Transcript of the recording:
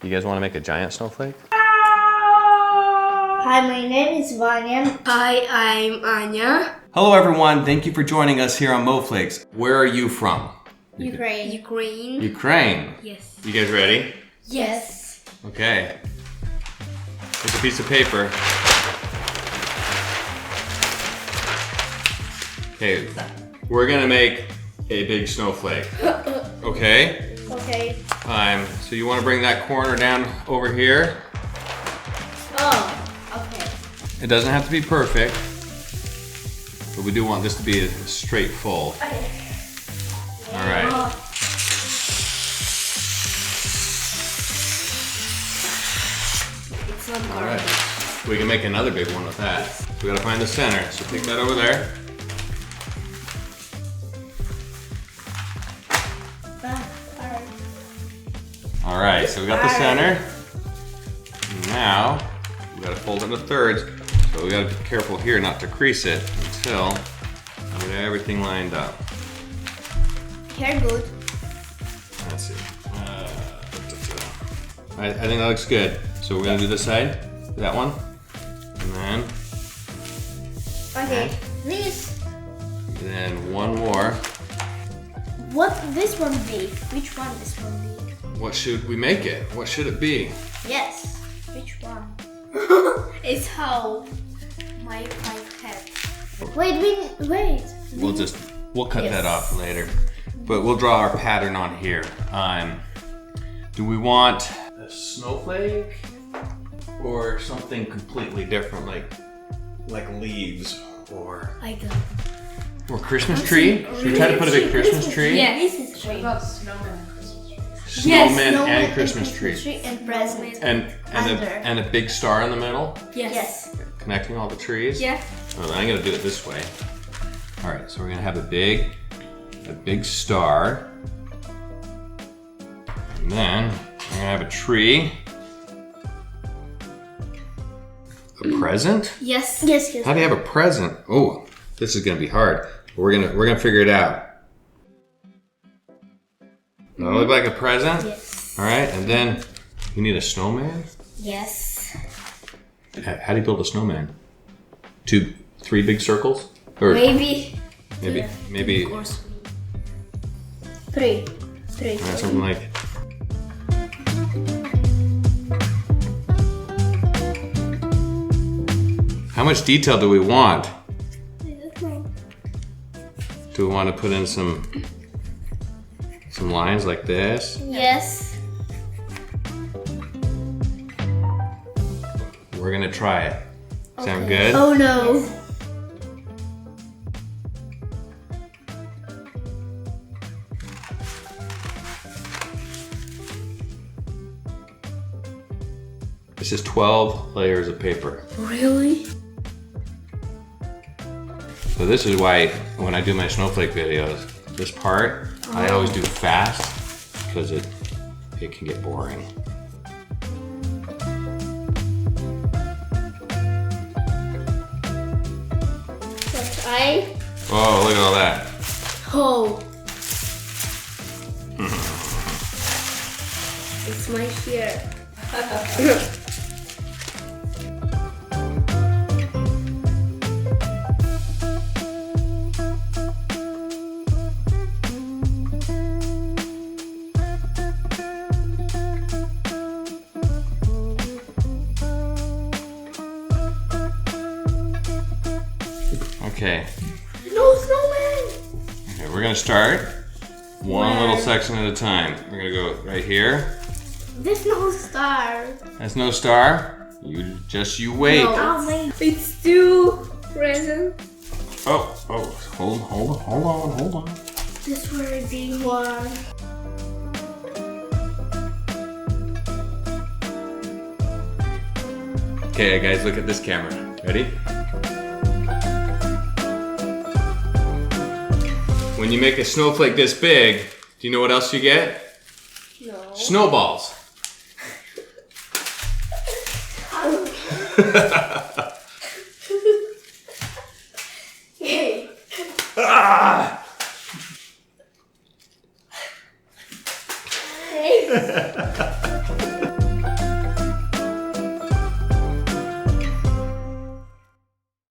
You guys want to make a giant snowflake? Hi, my name is Vanya. Hi, I'm Anya. Hello everyone, thank you for joining us here on Moflakes. Where are you from? Ukraine. Ukraine. Yes. You guys ready? Yes. Okay. Here's a piece of paper. Okay, we're gonna make a big snowflake. Okay? Okay. So you want to bring that corner down over here. Oh, okay. It doesn't have to be perfect, but we do want this to be a straight fold. Okay. All right. It's not All right. We can make another big one with that. We gotta find the center, so take that over there. All right, so we got the center. Now, we gotta fold it into thirds. So we gotta be careful here not to crease it until we get everything lined up. Here, good. Let's see. I think that looks good. So we're gonna do this side, that one, and Okay. This. then one more. What this one be? Which one this one be? What should we make it? What should it be? Yes. Which one? It's how my head. Wait. We'll cut that off later. But we'll draw our pattern on here. Do we want a snowflake or something completely different, like leaves or Christmas tree? Should we try to put a big Christmas tree? Yeah. This is What tree. about snowmen and Christmas trees? Snowmen and Christmas trees. tree and present. And a big star in the middle, Yes. connecting all the trees. Yeah. Oh, I'm gonna do it this way. All right, so we're gonna have a big star, and then we're gonna have a tree, a present. Yes. How do you have a present? Oh, this is gonna be hard. We're gonna figure it out. Does that look like a present? Yes. All right, and then you need a snowman. Yes. How do you build a snowman? 2, 3 big circles, or Maybe. maybe Of course. Three. something like. How much detail do we want? Do we want to put in some lines like this? Yes. We're gonna try it. Sound good? Oh no. This is 12 layers of paper. Really? So this is why when I do my snowflake videos, this part I always do fast because it can get boring. Let's try. Oh, look at all that. Oh. It's my hair. Okay. No snowman. Okay, we're gonna start one little section at a time. We're gonna go right here. There's no star. That's no star. You wait. No. Oh my. It's too present. Oh, hold on. This will be one. Okay, guys, look at this camera. Ready? When you make a snowflake this big, do you know what else you get? No. Snowballs.